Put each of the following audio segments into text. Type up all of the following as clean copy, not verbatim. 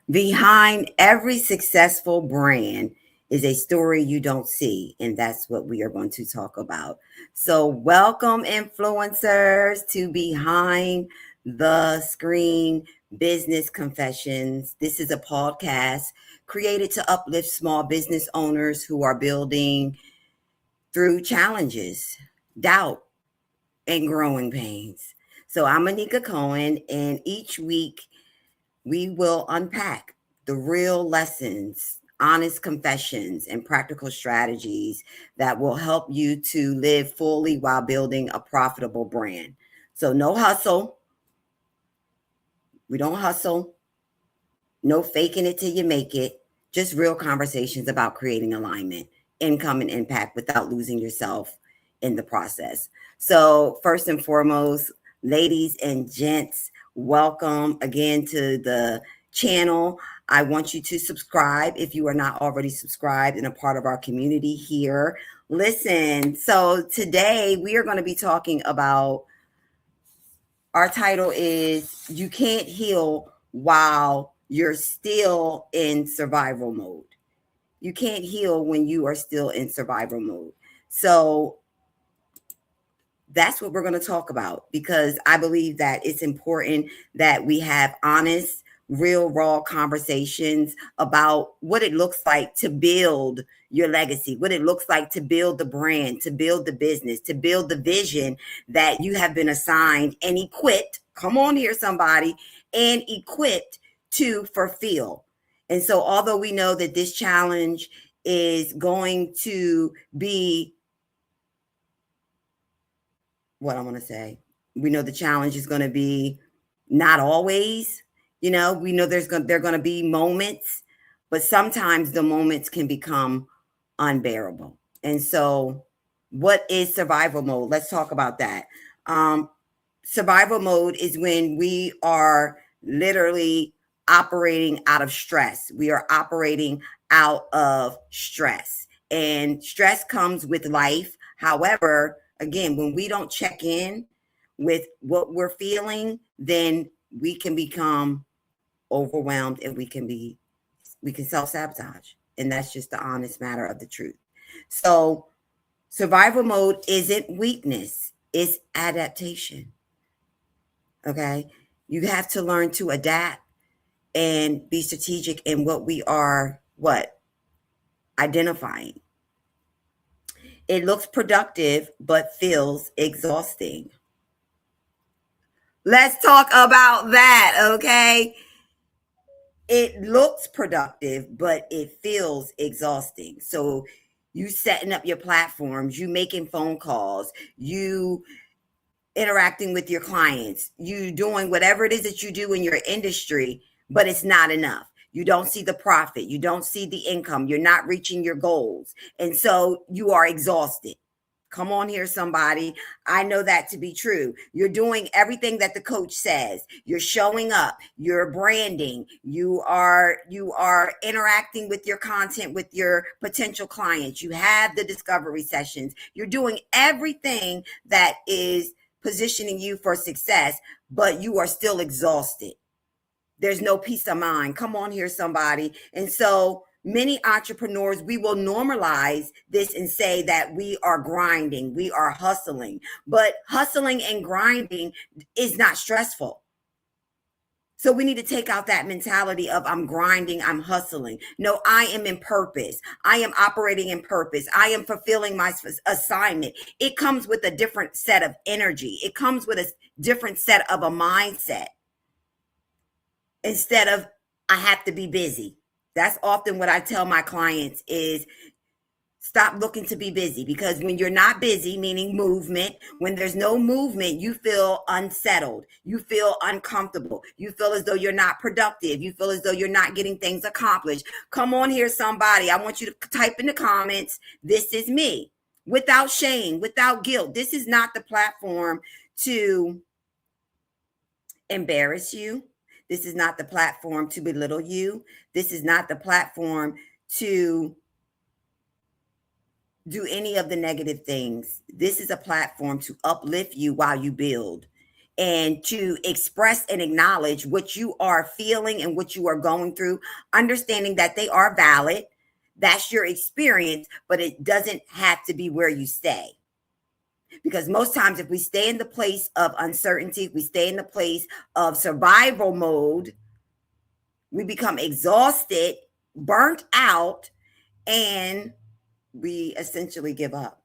Behind every successful brand is a story you don't see, and that's what we are going to talk about. So, welcome, influencers, to Behind the Screen Business Confessions. This is a podcast created to uplift small business owners who are building through challenges, doubt, and growing pains. So, I'm Anika Cohen, and each week we will unpack the real lessons, honest confessions, and practical strategies that will help you to live fully while building a profitable brand. So, no hustle. We don't hustle. No faking it till you make it. Just real conversations about creating alignment, income, and impact without losing yourself in the process. So, first and foremost, ladies and gents, welcome again to the channel. I want you to subscribe if you are not already subscribed and a part of our community here. Listen, so today we are going to be talking about, our title is You Can't Heal While You're Still in Survival Mode. You can't heal when you are still in survival mode. So that's what we're going to talk about, because I believe that it's important that we have honest, real, raw conversations about what it looks like to build your legacy, what it looks like to build the brand, to build the business, to build the vision that you have been assigned and equipped. Come on here, somebody, and equipped to fulfill. And so, although we know that this challenge is going to be, what I want to say. We know the challenge is going to be not always, we know there're going to be moments, but sometimes the moments can become unbearable. And so, what is survival mode? Let's talk about that. Um, Survival mode is when we are literally operating out of stress. We are operating out of stress. And stress comes with life. However, again, when we don't check in with what we're feeling, then we can become overwhelmed, and we can self-sabotage. And that's just the honest matter of the truth. So survival mode isn't weakness, it's adaptation. Okay. You have to learn to adapt and be strategic in what we are, identifying. It looks productive, but feels exhausting. Let's talk about that. Okay. It looks productive, but it feels exhausting. So you setting up your platforms, you making phone calls, you interacting with your clients, you doing whatever it is that you do in your industry, but it's not enough. You don't see the profit, you don't see the income, you're not reaching your goals. And so you are exhausted. Come on here, somebody. I know that to be true. You're doing everything that the coach says. You're showing up, you're branding, you are interacting with your content with your potential clients. You have the discovery sessions. You're doing everything that is positioning you for success, but you are still exhausted. There's no peace of mind. Come on here, somebody. And so many entrepreneurs, we will normalize this and say that we are grinding, we are hustling. But hustling and grinding is not stressful. So we need to take out that mentality of I'm grinding, I'm hustling. No, I am in purpose. I am operating in purpose. I am fulfilling my assignment. It comes with a different set of energy. It comes with a different set of a mindset. Instead of I have to be busy. That's often what I tell my clients is stop looking to be busy, because when you're not busy, meaning movement, when there's no movement, you feel unsettled. You feel uncomfortable. You feel as though you're not productive. You feel as though you're not getting things accomplished. Come on here, somebody. I want you to type in the comments, this is me, without shame, without guilt. This is not the platform to embarrass you. This is not the platform to belittle you. This is not the platform to do any of the negative things. This is a platform to uplift you while you build. and to express and acknowledge what you are feeling and what you are going through, understanding that they are valid. That's your experience, but it doesn't have to be where you stay. Because most times, if we stay in the place of uncertainty, if we stay in the place of survival mode, we become exhausted, burnt out, and we essentially give up.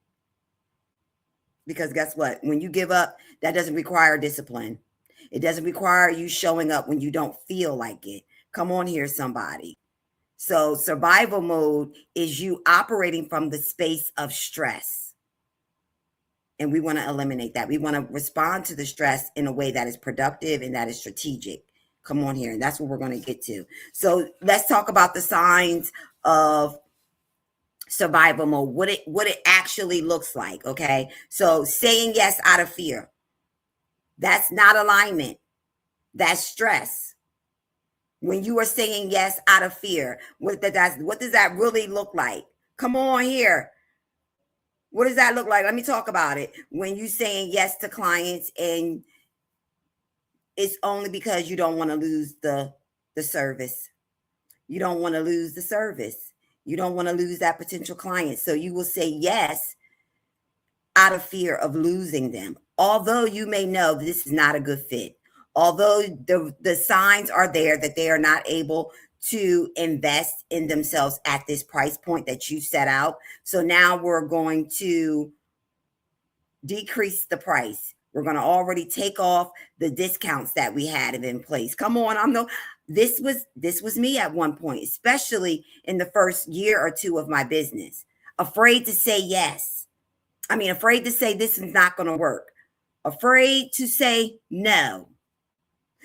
Because guess what? When you give up, that doesn't require discipline. It doesn't require you showing up when you don't feel like it. Come on here, somebody. So survival mode is you operating from the space of stress. And we want to eliminate that. We want to respond to the stress in a way that is productive and that is strategic. Come on here. And that's what we're going to get to. So let's talk about the signs of survival mode, what it actually looks like. Okay. So saying yes out of fear. That's not alignment. That's stress. When you are saying yes out of fear, what does that really look like? Come on here. What does that look like? Let me talk about it. When you saying yes to clients and it's only because you don't want to lose the service. You don't want to lose the service. You don't want to lose that potential client. So you will say yes out of fear of losing them. Although you may know this is not a good fit. Although the signs are there that they are not able to invest in themselves at this price point that you set out. So now we're going to decrease the price. We're going to already take off the discounts that we had in place. Come on, this was me at one point, especially in the first year or two of my business. Afraid to say yes. Afraid to say this is not going to work. Afraid to say no.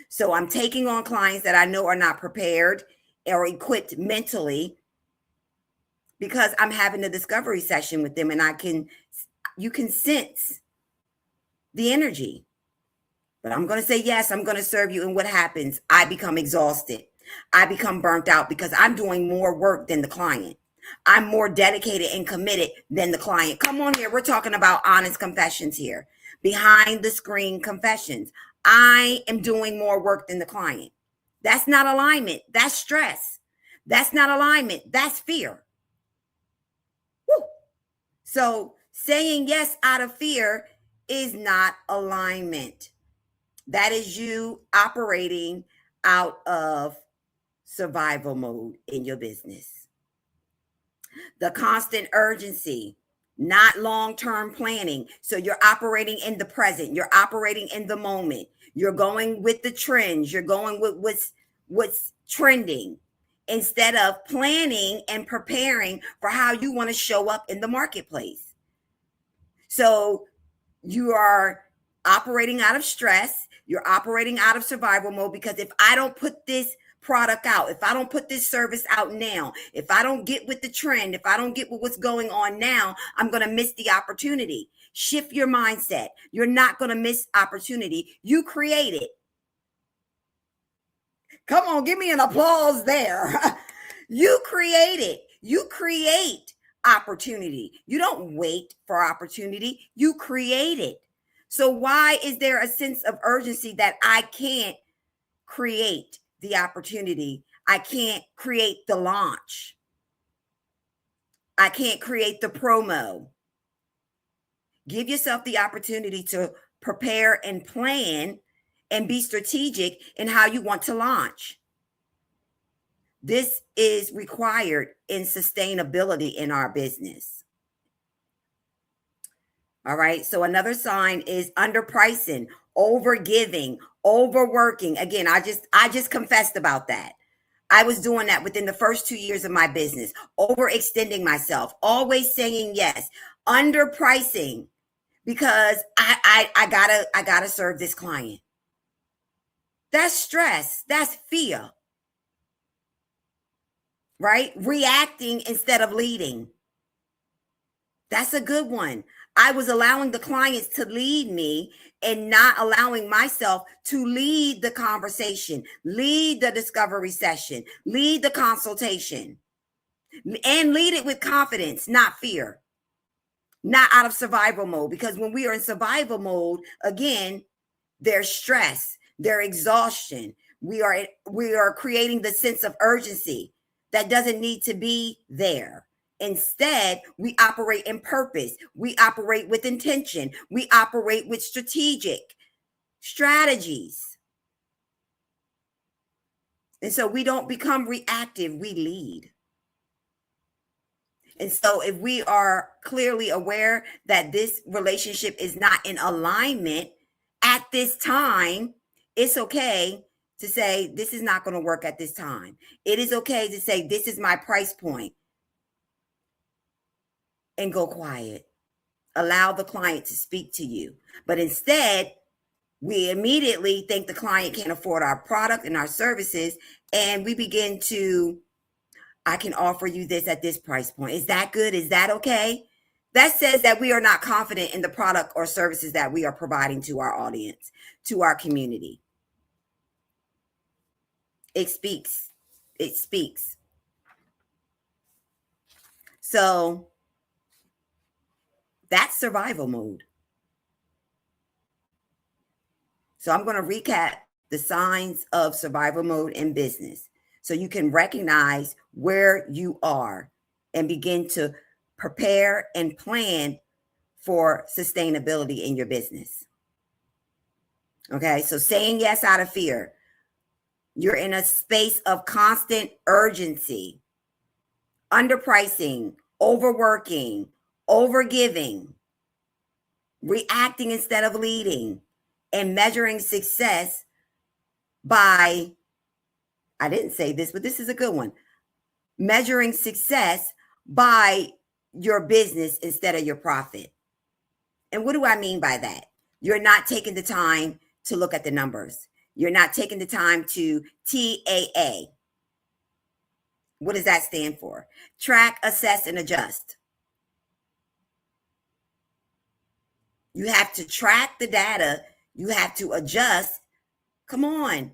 So I'm taking on clients that I know are not prepared or equipped mentally because I'm having a discovery session with them and you can sense the energy. But I'm going to say, yes, I'm going to serve you. And what happens? I become exhausted. I become burnt out because I'm doing more work than the client. I'm more dedicated and committed than the client. Come on here. We're talking about honest confessions here. Behind the screen confessions. I am doing more work than the client. That's not alignment. That's stress. That's not alignment. That's fear. Woo. So saying yes out of fear is not alignment. That is you operating out of survival mode in your business. The constant urgency, not long-term planning. So you're operating in the present. You're operating in the moment. You're going with the trends. You're going with what's trending instead of planning and preparing for how you want to show up in the marketplace. So you are operating out of stress. You're operating out of survival mode because if I don't put this product out, if I don't put this service out now, if I don't get with the trend, if I don't get with what's going on now, I'm going to miss the opportunity. Shift your mindset. You're not going to miss opportunity. You create it. Come on, give me an applause there. You create it. You create opportunity. You don't wait for opportunity. You create it. So why is there a sense of urgency that I can't create the opportunity? I can't create the launch. I can't create the promo. Give yourself the opportunity to prepare and plan and be strategic in how you want to launch. This is required in sustainability in our business. All right. So another sign is underpricing, overgiving, overworking. Again, I just confessed about that. I was doing that within the first 2 years of my business, overextending myself, always saying yes, underpricing because I gotta serve this client. That's stress. That's fear. Right? Reacting instead of leading. That's a good one. I was allowing the clients to lead me and not allowing myself to lead the conversation, lead the discovery session, lead the consultation, and lead it with confidence, not fear, not out of survival mode. Because when we are in survival mode, again, their stress, their exhaustion. We are creating the sense of urgency that doesn't need to be there. Instead, we operate in purpose. We operate with intention. We operate with strategic strategies. And so we don't become reactive, we lead. And so if we are clearly aware that this relationship is not in alignment at this time, it's okay to say, this is not going to work at this time. It is okay to say, this is my price point, and go quiet. Allow the client to speak to you. But instead, we immediately think the client can't afford our product and our services, and we begin to, I can offer you this at this price point. Is that good? Is that okay? That says that we are not confident in the product or services that we are providing to our audience, to our community. It speaks. It speaks. So that's survival mode. So I'm going to recap the signs of survival mode in business so you can recognize where you are and begin to prepare and plan for sustainability in your business. Okay, so saying yes out of fear. You're in a space of constant urgency, underpricing, overworking, overgiving, reacting instead of leading, and measuring success by, I didn't say this, but this is a good one, measuring success by your business instead of your profit. And what do I mean by that? You're not taking the time to look at the numbers. You're not taking the time to TAA. What does that stand for? Track, assess, and adjust. You have to track the data. You have to adjust. Come on.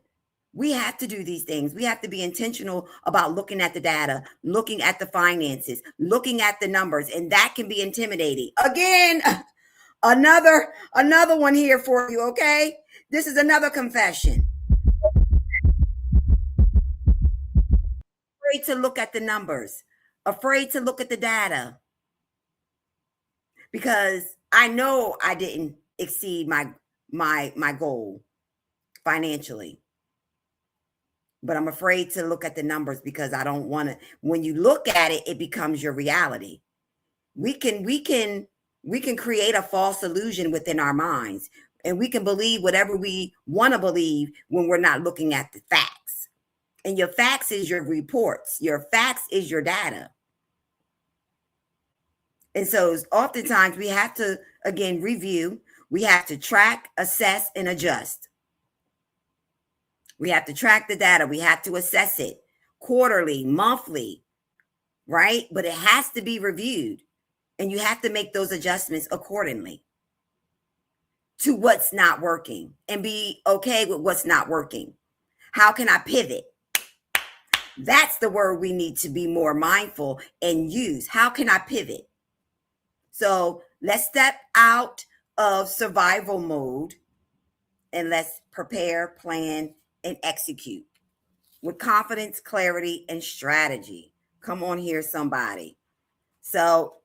We have to do these things. We have to be intentional about looking at the data, looking at the finances, looking at the numbers, and that can be intimidating. Again, another one here for you, okay? This is another confession. Afraid to look at the numbers, afraid to look at the data, because I know I didn't exceed my goal financially. But I'm afraid to look at the numbers because I don't want to. When you look at it, it becomes your reality. We can create a false illusion within our minds, and we can believe whatever we want to believe when we're not looking at the facts. And your facts is your reports. Your facts is your data. And so oftentimes we have to, again, review. We have to track, assess, and adjust. We have to track the data. We have to assess it quarterly, monthly, right? But it has to be reviewed. And you have to make those adjustments accordingly to what's not working and be okay with what's not working. How can I pivot? That's the word we need to be more mindful and use. How can I pivot? So let's step out of survival mode and let's prepare, plan, and execute with confidence, clarity, and strategy. Come on here, somebody. So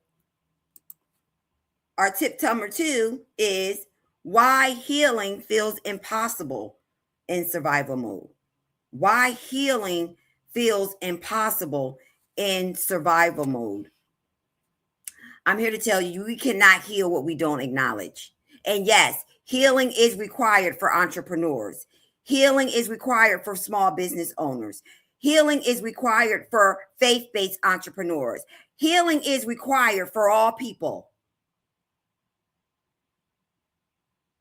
our tip number 2 is why healing feels impossible in survival mode. Why healing feels impossible in survival mode. I'm here to tell you, we cannot heal what we don't acknowledge. And yes, healing is required for entrepreneurs. Healing is required for small business owners. Healing is required for faith-based entrepreneurs. Healing is required for all people.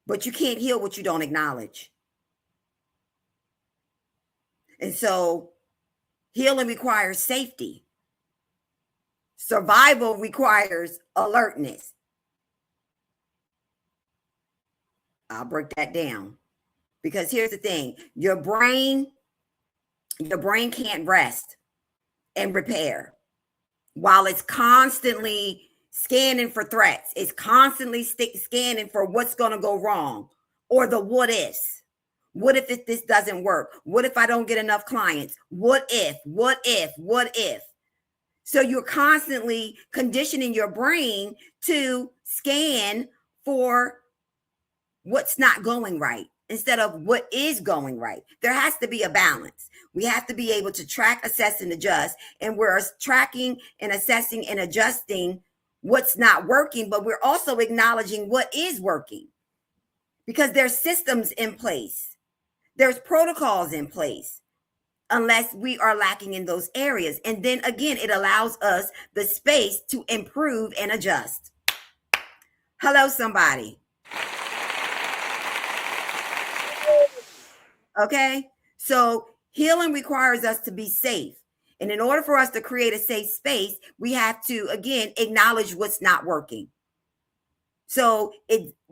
But you can't heal what you don't acknowledge. And so healing requires safety. Survival requires alertness. I'll break that down. Because here's the thing, your brain can't rest and repair while it's constantly scanning for threats. It's constantly scanning for what's going to go wrong or the what ifs. What if this doesn't work? What if I don't get enough clients? What if, what if, what if? So you're constantly conditioning your brain to scan for what's not going right instead of what is going right. There has to be a balance. We have to be able to track, assess, and adjust. And we're tracking and assessing and adjusting what's not working, but we're also acknowledging what is working because there's systems in place, there's protocols in place, unless we are lacking in those areas. And then again, it allows us the space to improve and adjust. Hello, somebody. Okay. So healing requires us to be safe. And in order for us to create a safe space, we have to, again, acknowledge what's not working. So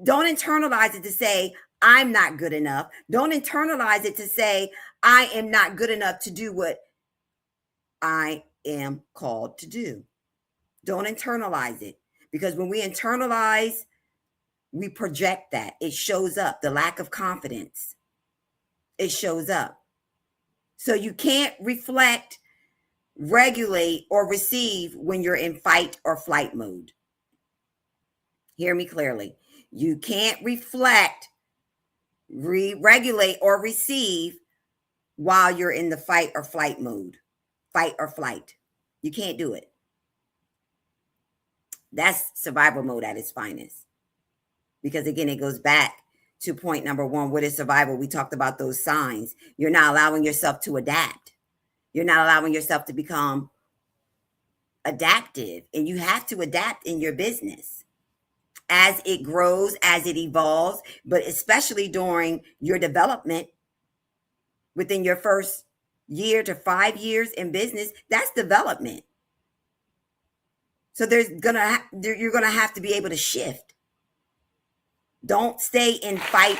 don't internalize it to say, I'm not good enough. Don't internalize it to say, I am not good enough to do what I am called to do. Don't internalize it, because when we internalize, we project that. It shows up. The lack of confidence, it shows up. So you can't reflect, regulate, or receive when you're in fight or flight mode. Hear me clearly. You can't reflect, regulate, or receive while you're in the fight or flight mode. Fight or flight. You can't do it. That's survival mode at its finest. Because again, it goes back to point number one. What is survival? We talked about those signs. You're not allowing yourself to adapt. You're not allowing yourself to become adaptive. And you have to adapt in your business as it grows, as it evolves, but especially during your development within your first year to 5 years in business. That's development. So you're gonna have to be able to shift. Don't stay in fight.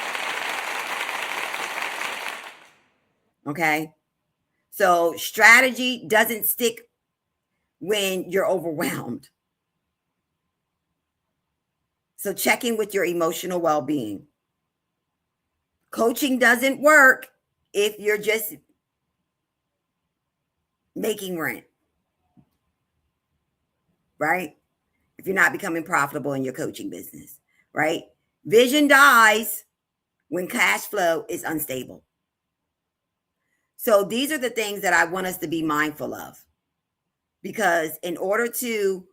Okay. So strategy doesn't stick when you're overwhelmed. So check in with your emotional well-being. Coaching doesn't work if you're just making rent, right? If you're not becoming profitable in your coaching business, right? Vision dies when cash flow is unstable. So these are the things that I want us to be mindful of, because in order to,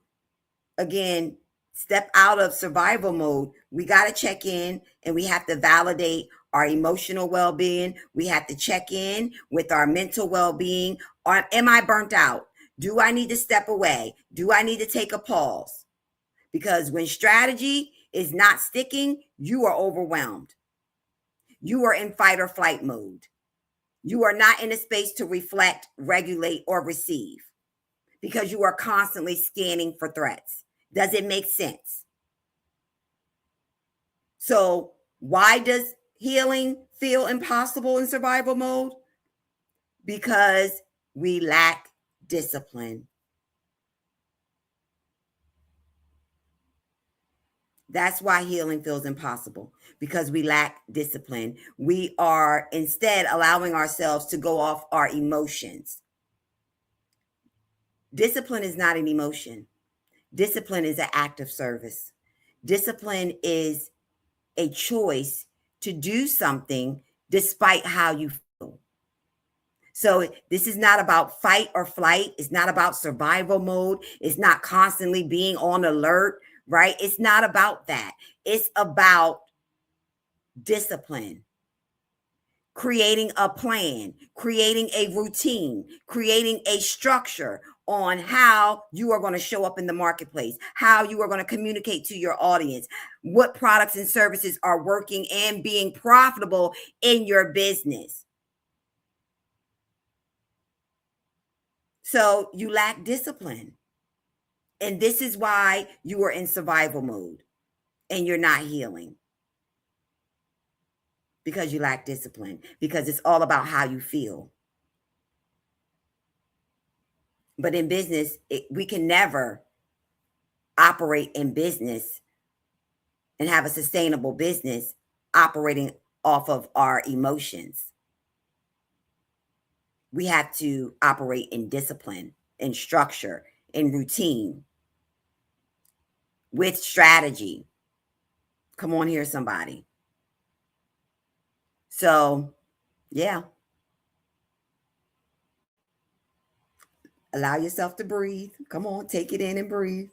again, step out of survival mode, we got to check in and we have to validate our emotional well-being. We have to check in with our mental well-being. Am I burnt out? Do I need to step away? Do I need to take a pause? Because when strategy is not sticking, you are overwhelmed. You are in fight or flight mode. You are not in a space to reflect, regulate, or receive, because you are constantly scanning for threats. Does it make sense? So why does healing feel impossible in survival mode? Because we lack discipline. That's why healing feels impossible, because we lack discipline. We are instead allowing ourselves to go off our emotions. Discipline is not an emotion. Discipline is an act of service. Discipline is a choice to do something despite how you feel. So this is not about fight or flight. It's not about survival mode. It's not constantly being on alert, right? It's not about that. It's about discipline, creating a plan, creating a routine, creating a structure on how you are going to show up in the marketplace, how you are going to communicate to your audience, what products and services are working and being profitable in your business. So you lack discipline. And this is why you are in survival mode and you're not healing, because you lack discipline, because it's all about how you feel. But in business, we can never operate in business and have a sustainable business operating off of our emotions. We have to operate in discipline, in structure, in routine, with strategy. Come on here, somebody. So, yeah, allow yourself to breathe. Come on, take it in and breathe.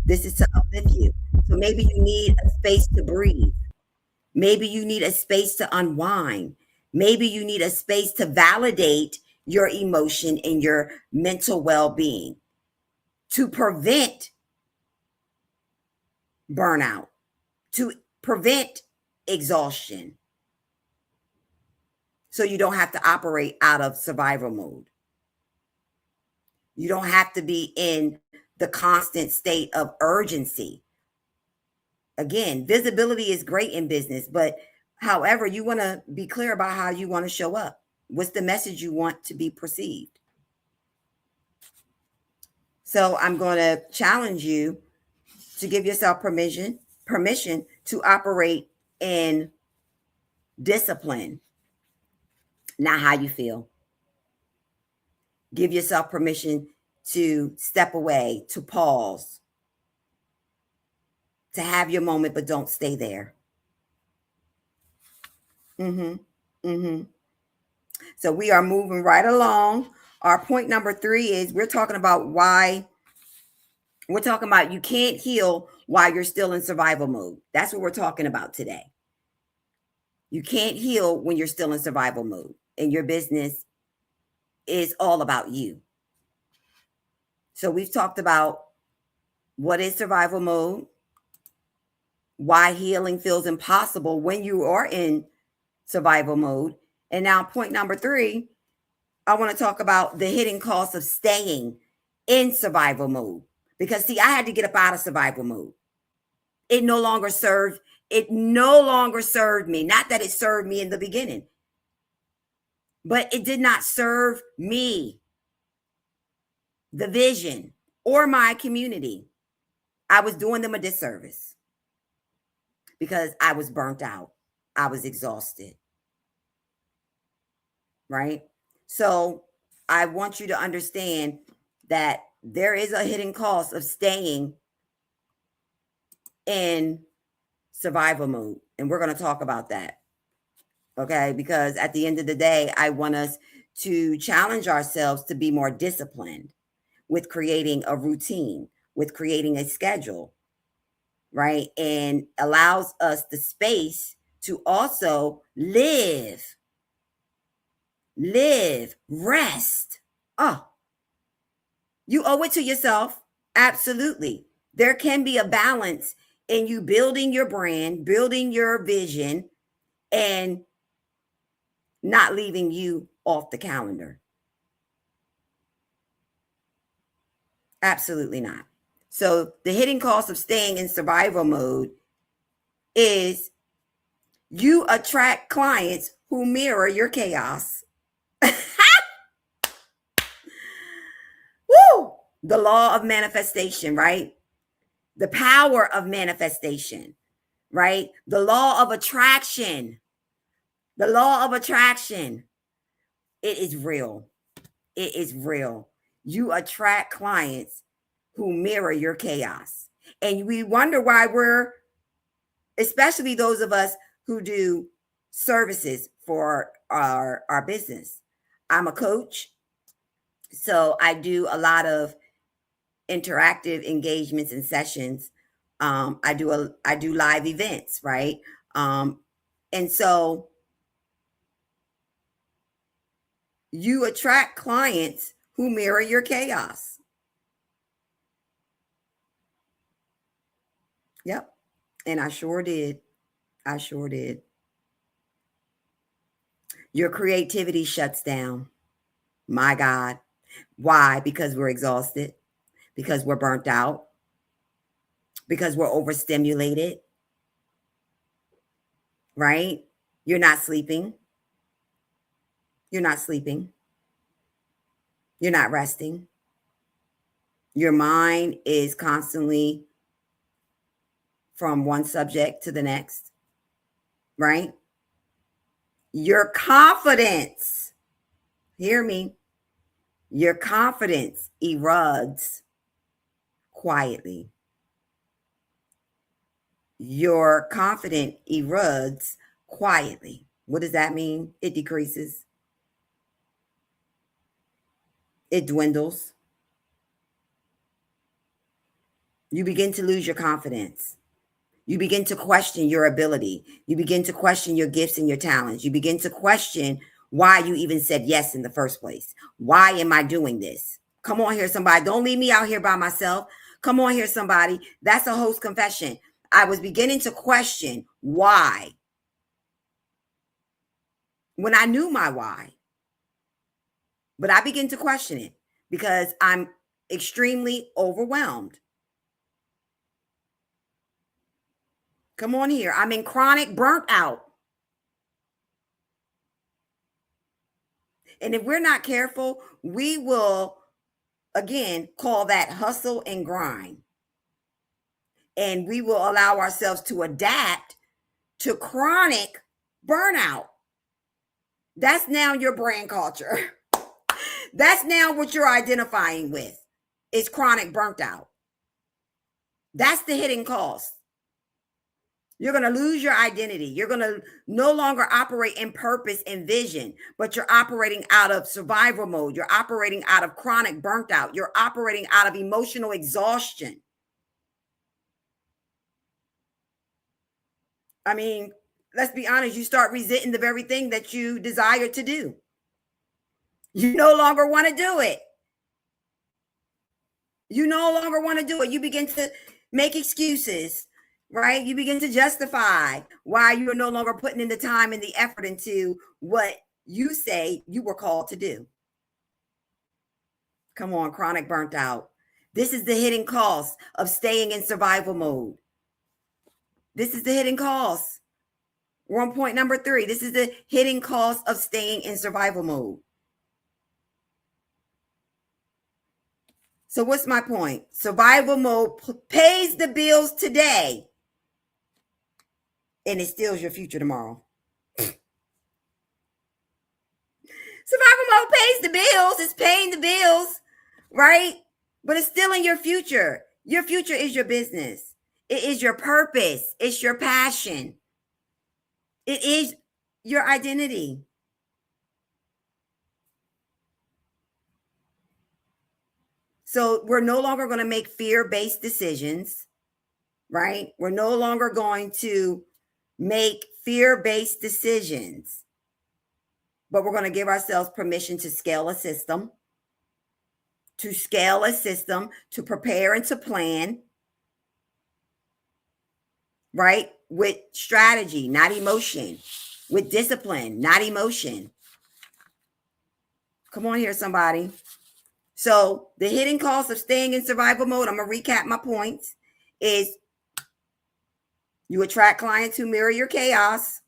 This is to uplift you. So maybe you need a space to breathe. Maybe you need a space to unwind. Maybe you need a space to validate your emotion and your mental well being to prevent burnout, to prevent exhaustion. So you don't have to operate out of survival mode. You don't have to be in the constant state of urgency. Again, visibility is great in business, but however, you want to be clear about how you want to show up. What's the message you want to be perceived? So I'm going to challenge you to give yourself permission to operate in discipline, not how you feel. Give yourself permission to step away, to pause, to have your moment, but don't stay there. Mm-hmm. Mm-hmm. So we are moving right along. Our point number 3 is we're talking about you can't heal while you're still in survival mode. That's what we're talking about today. You can't heal when you're still in survival mode and your business is all about you. So we've talked about what is survival mode, why healing feels impossible when you are in survival mode. And now point number 3, I want to talk about the hidden cost of staying in survival mode. Because see, I had to get up out of survival mode. It no longer served me. Not that it served me in the beginning, but it did not serve me, the vision, or my community. I was doing them a disservice because I was burnt out. I was exhausted. Right? So I want you to understand that there is a hidden cost of staying in survival mode. And we're going to talk about that. Okay? Because at the end of the day, I want us to challenge ourselves to be more disciplined with creating a routine, with creating a schedule, right? And allows us the space to also rest. Oh, you owe it to yourself. Absolutely. There can be a balance in you building your brand, building your vision, and not leaving you off the calendar. Absolutely not. So the hidden cost of staying in survival mode is you attract clients who mirror your chaos. Woo! The law of manifestation, right? The power of manifestation, right? The law of attraction. The law of attraction. It is real. It is real. You attract clients who mirror your chaos. And we wonder why especially those of us who do services for our business. I'm a coach. So I do a lot of interactive engagements and sessions. I do live events, right? And so you attract clients who mirror your chaos. Yep. And I sure did. I sure did. Your creativity shuts down. My God. Why? Because we're exhausted, because we're burnt out, because we're overstimulated, right? You're not sleeping. You're not sleeping. You're not resting. Your mind is constantly from one subject to the next. right? Your confidence, hear me, your confidence erodes quietly. Your confidence erodes quietly. What does that mean? It decreases, it dwindles. You begin to lose your confidence. You begin to question your ability. You begin to question your gifts and your talents. You begin to question why you even said yes in the first place. Why am I doing this? Come on here, somebody. Don't leave me out here by myself. Come on here, somebody. That's a host confession. I was beginning to question why when I knew my why, but I begin to question it because I'm extremely overwhelmed. Come on here. I'm in chronic burnt out. And if we're not careful, we will again call that hustle and grind. And we will allow ourselves to adapt to chronic burnout. That's now your brand culture. That's now what you're identifying with. It's chronic burnt out. That's the hidden cost. You're going to lose your identity. You're going to no longer operate in purpose and vision, but you're operating out of survival mode. You're operating out of chronic burnt out. You're operating out of emotional exhaustion. I mean, let's be honest, you start resenting the very thing that you desire to do. You no longer want to do it. You no longer want to do it. You begin to make excuses, right? You begin to justify why you are no longer putting in the time and the effort into what you say you were called to do. Come on, chronic burnt out. This is the hidden cost of staying in survival mode. This is the hidden cost. We're on point number 3. This is the hidden cost of staying in survival mode. So what's my point? Survival mode pays the bills today and it steals your future tomorrow. Survival mode pays the bills. It's paying the bills, right? But it's stealing your future. Your future is your business. It is your purpose. It's your passion. It is your identity. So we're no longer going to make fear-based decisions, right? We're no longer going to make fear-based decisions, but we're going to give ourselves permission to scale a system, to prepare and to plan, right? With strategy, not emotion, with discipline, not emotion. Come on here, somebody. So the hidden cost of staying in survival mode, I'm going to recap my points, is you attract clients who mirror your chaos.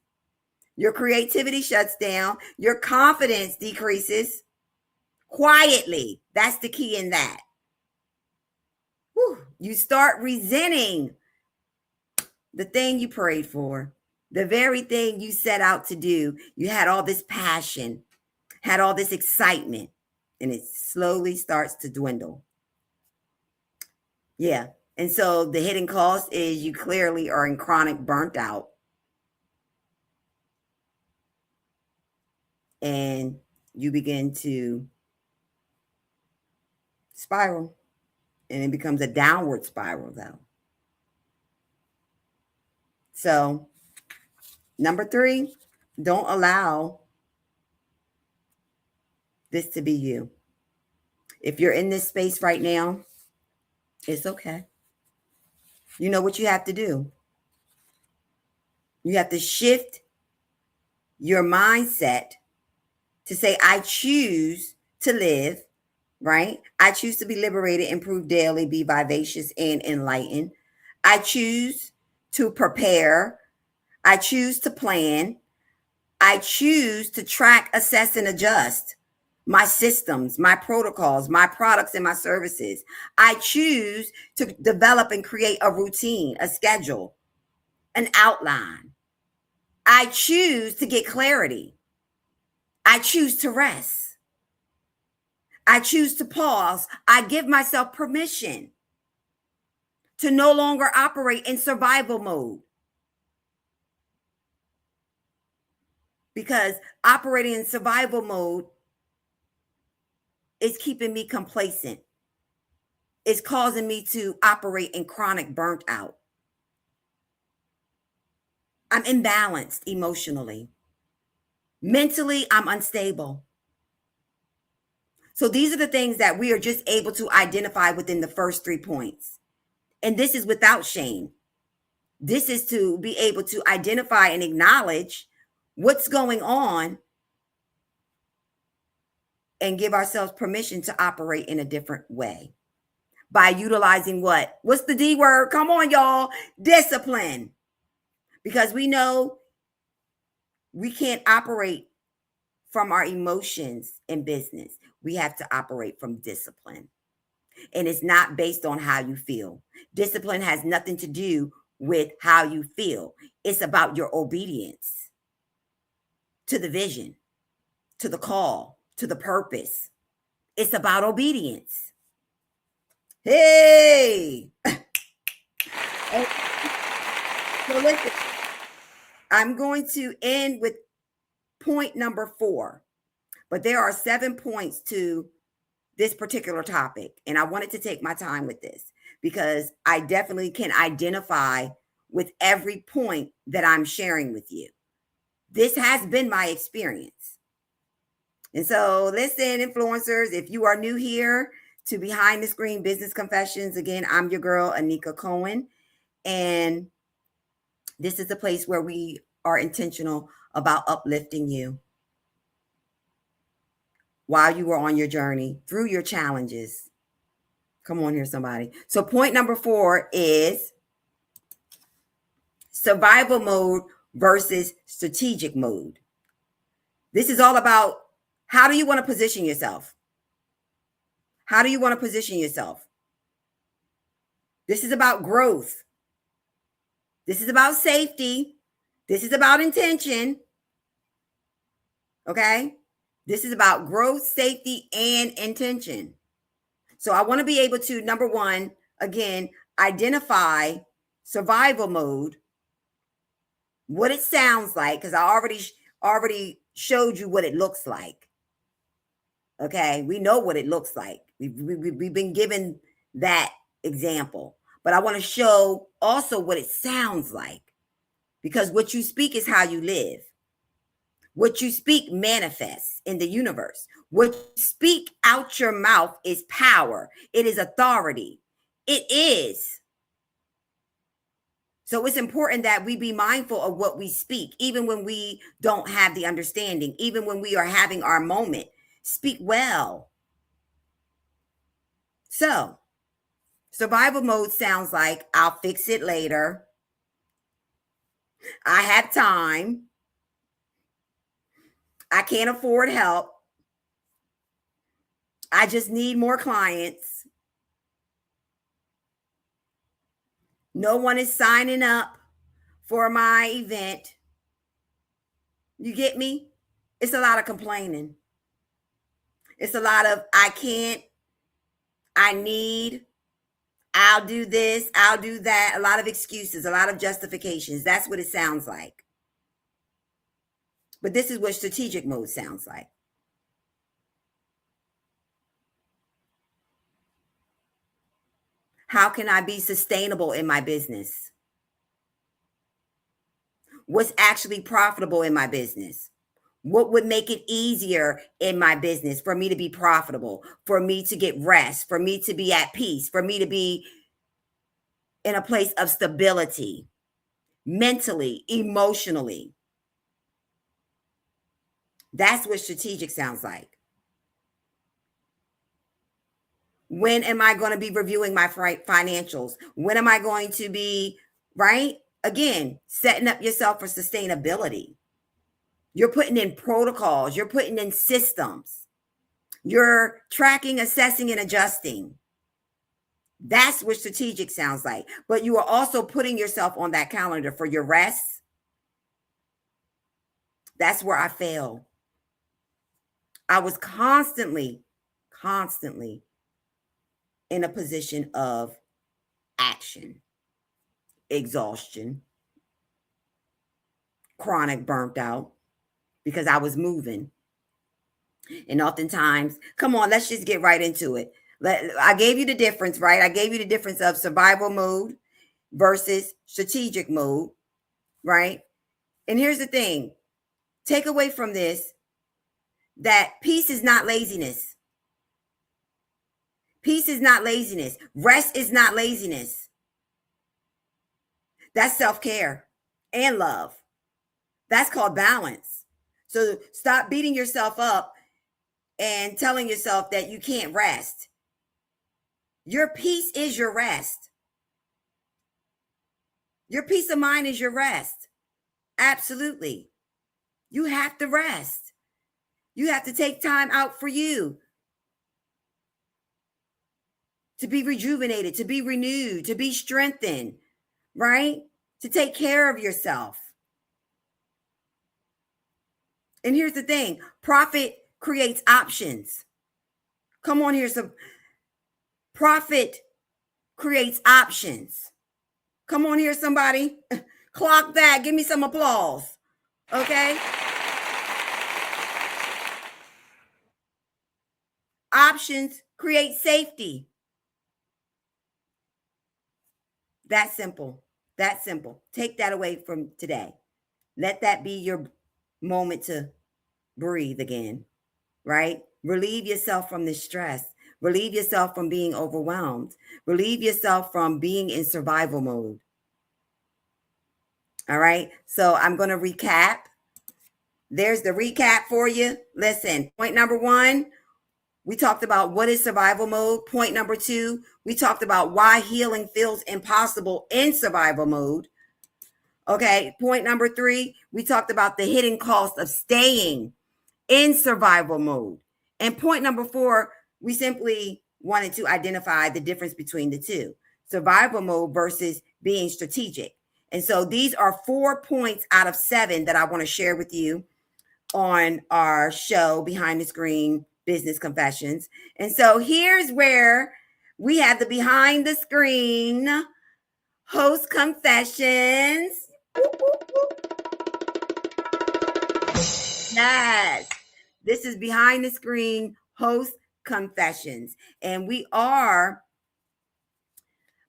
Your creativity shuts down. Your confidence decreases quietly. That's the key in that. Whew. You start resenting the thing you prayed for, the very thing you set out to do. You had all this passion, had all this excitement, and it slowly starts to dwindle. Yeah. And so the hidden cost is you clearly are in chronic burnt out. And you begin to spiral. And it becomes a downward spiral, though. So, number 3, don't allow this to be you. If you're in this space right now, it's okay. You know what you have to do. You have to shift your mindset to say, I choose to live, right? I choose to be liberated, improve daily, be vivacious and enlightened. I choose to prepare. I choose to plan. I choose to track, assess, and adjust my systems, my protocols, my products, and my services. I choose to develop and create a routine, a schedule, an outline. I choose to get clarity. I choose to rest. I choose to pause. I give myself permission to no longer operate in survival mode, because operating in survival mode is keeping me complacent. It's causing me to operate in chronic burnt out. I'm imbalanced emotionally. Mentally, I'm unstable. So these are the things that we are just able to identify within the first 3 points. And this is without shame. This is to be able to identify and acknowledge what's going on and give ourselves permission to operate in a different way by utilizing what? What's the D word? Come on, y'all. Discipline. Because we know we can't operate from our emotions in business. We have to operate from discipline. And it's not based on how you feel. Discipline has nothing to do with how you feel. It's about your obedience to the vision, to the call, to the purpose. It's about obedience. Hey! So listen, I'm going to end with point number 4, but there are 7 points to this particular topic. And I wanted to take my time with this because I definitely can identify with every point that I'm sharing with you. This has been my experience. And so listen, influencers, if you are new here to Behind the Screen Business Confessions, again, I'm your girl, Anika Cohen. And this is a place where we are intentional about uplifting you while you are on your journey, through your challenges. Come on here, somebody. So point number 4 is survival mode versus strategic mode. This is all about, how do you want to position yourself? How do you want to position yourself? This is about growth. This is about safety. This is about intention. Okay? This is about growth, safety, and intention. So I want to be able to, number 1, again, identify survival mode, what it sounds like, because I already showed you what it looks like. Okay, we know what it looks like. We've been given that example, but I want to show also what it sounds like, because what you speak is how you live. What you speak manifests in the universe. What you speak out your mouth is power. It is authority. It is. So it's important that we be mindful of what we speak, even when we don't have the understanding, even when we are having our moment. Speak well. So survival mode sounds like, I'll fix it later. I have time. I can't afford help. I just need more clients. No one is signing up for my event. You get me? It's a lot of complaining. It's a lot of, I can't, I need, I'll do this, I'll do that. A lot of excuses, a lot of justifications. That's what it sounds like. But this is what strategic mode sounds like. How can I be sustainable in my business? What's actually profitable in my business? What would make it easier in my business for me to be profitable, for me to get rest, for me to be at peace, for me to be in a place of stability, mentally, emotionally? That's what strategic sounds like. When am I going to be reviewing my financials? When am I going to be, right? Again, setting up yourself for sustainability. You're putting in protocols. You're putting in systems. You're tracking, assessing, and adjusting. That's what strategic sounds like. But you are also putting yourself on that calendar for your rest, That's where I fail. I was constantly in a position of action, exhaustion, chronic burnt out because I was moving. And oftentimes, come on, let's just get right into it. I gave you the difference, right? I gave you the difference of survival mode versus strategic mode, right? And here's the thing, take away from this that peace is not laziness. Peace is not laziness. Rest is not laziness. That's self-care and love. That's called balance. So stop beating yourself up and telling yourself that you can't rest. Your peace is your rest. Your peace of mind is your rest. Absolutely. You have to rest. You have to take time out for you to be rejuvenated, to be renewed, to be strengthened, right? To take care of yourself. And here's the thing, profit creates options. Come on here, some profit creates options. Come on here, somebody. Clock that. Give me some applause. Okay? Options create safety. That simple. That simple. Take that away from today. Let that be your moment to breathe again, right? Relieve yourself from the stress. Relieve yourself from being overwhelmed. Relieve yourself from being in survival mode. All right. So I'm going to recap. There's the recap for you. Listen, point number 1, we talked about what is survival mode. Point number 2, we talked about why healing feels impossible in survival mode. Okay. Point number 3, we talked about the hidden cost of staying in survival mode. And point number 4, we simply wanted to identify the difference between the two, survival mode versus being strategic. And so these are 4 points out of 7 that I want to share with you on our show, Behind the Screen Business Confessions. And so here's where we have the behind the screen host confessions. Yes, this is behind the screen host confessions. And we are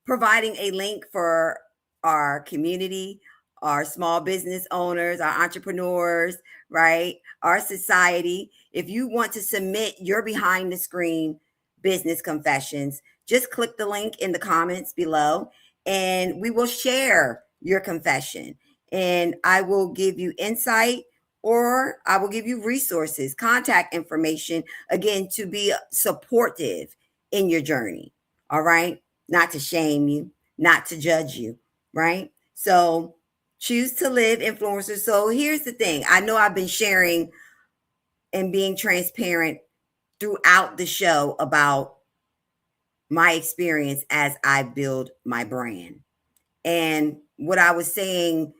providing a link for our community, our small business owners, our entrepreneurs, right? Our society. If you want to submit your behind the screen business confessions, just click the link in the comments below and we will share your confession. And I will give you insight or I will give you resources, contact information, again, to be supportive in your journey. All right. Not to shame you, not to judge you, right? So choose to live, influencers. So here's the thing. I know I've been sharing and being transparent throughout the show about my experience as I build my brand. And what I was saying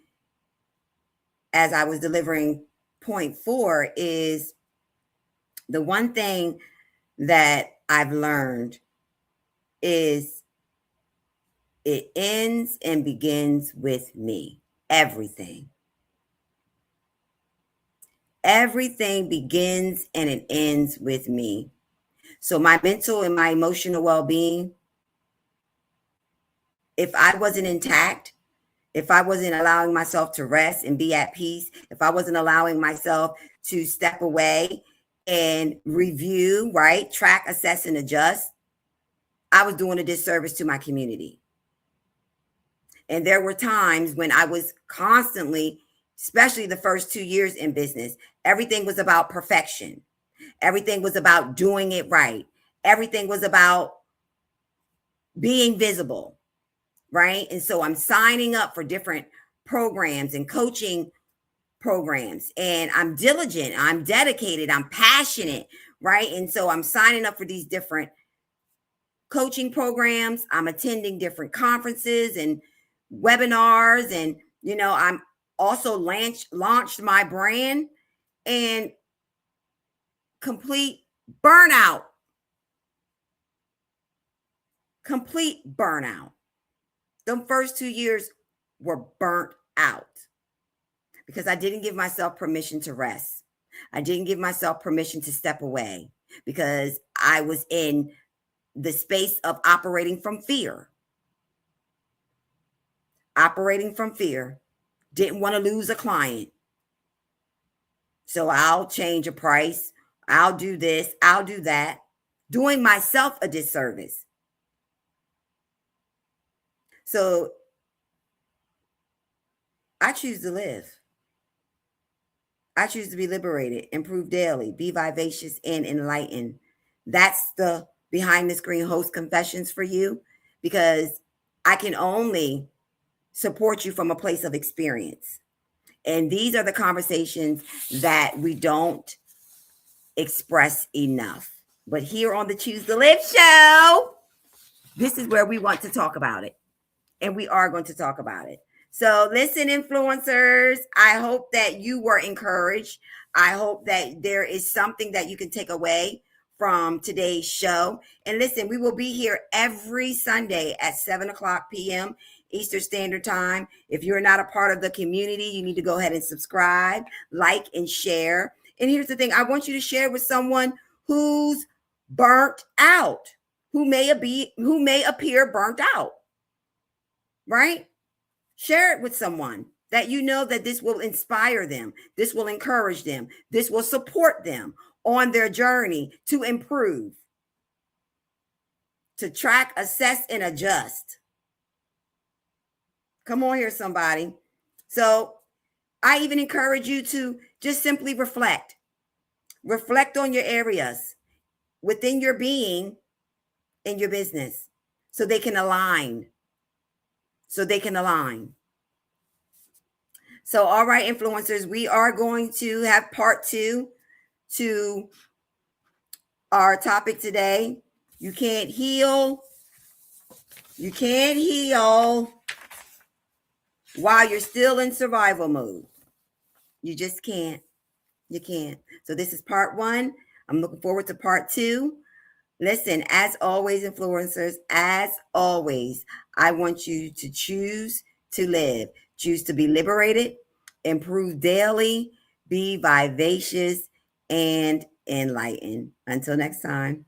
as I was delivering point 4 is the one thing that I've learned is it ends and begins with me. Everything. Everything begins and it ends with me. So my mental and my emotional well-being, if I wasn't intact, if I wasn't allowing myself to rest and be at peace, if I wasn't allowing myself to step away and review, right, track, assess, and adjust, I was doing a disservice to my community. And there were times when I was constantly, especially the first 2 years in business, everything was about perfection. Everything was about doing it right. Everything was about being visible, right? And so I'm signing up for different programs and coaching programs, and I'm diligent, I'm dedicated, I'm passionate, right? And so I'm signing up for these different coaching programs. I'm attending different conferences and webinars, and I'm also launched my brand and complete burnout. Complete burnout. The first 2 years were burnt out because I didn't give myself permission to rest. I didn't give myself permission to step away because I was in the space of operating from fear. Operating from fear. Didn't want to lose a client. So I'll change a price. I'll do this. I'll do that. Doing myself a disservice. So I choose to live. I choose to be liberated, improve daily, be vivacious and enlightened. That's the behind the screen host confessions for you, because I can only support you from a place of experience. And these are the conversations that we don't express enough. But here on the Choose to Live show, this is where we want to talk about it. And we are going to talk about it. So listen, influencers, I hope that you were encouraged. I hope that there is something that you can take away from today's show. And listen, we will be here every Sunday at 7:00 p.m. Eastern Standard Time. If you're not a part of the community, you need to go ahead and subscribe, like, and share. And here's the thing. I want you to share with someone who's burnt out, who may appear burnt out, right? Share it with someone that you know that this will inspire them. This will encourage them. This will support them on their journey to improve, to track, assess, and adjust. Come on here, somebody. So I even encourage you to just simply reflect. Reflect on your areas within your being and your business so they can align. So, all right, influencers, we are going to have part 2 to our topic today. You can't heal while you're still in survival mode. You just can't. You can't. So this is part 1. I'm looking forward to part 2. Listen, as always, influencers, as always, I want you to choose to live. Choose to be liberated, improve daily, be vivacious, and enlightened. Until next time.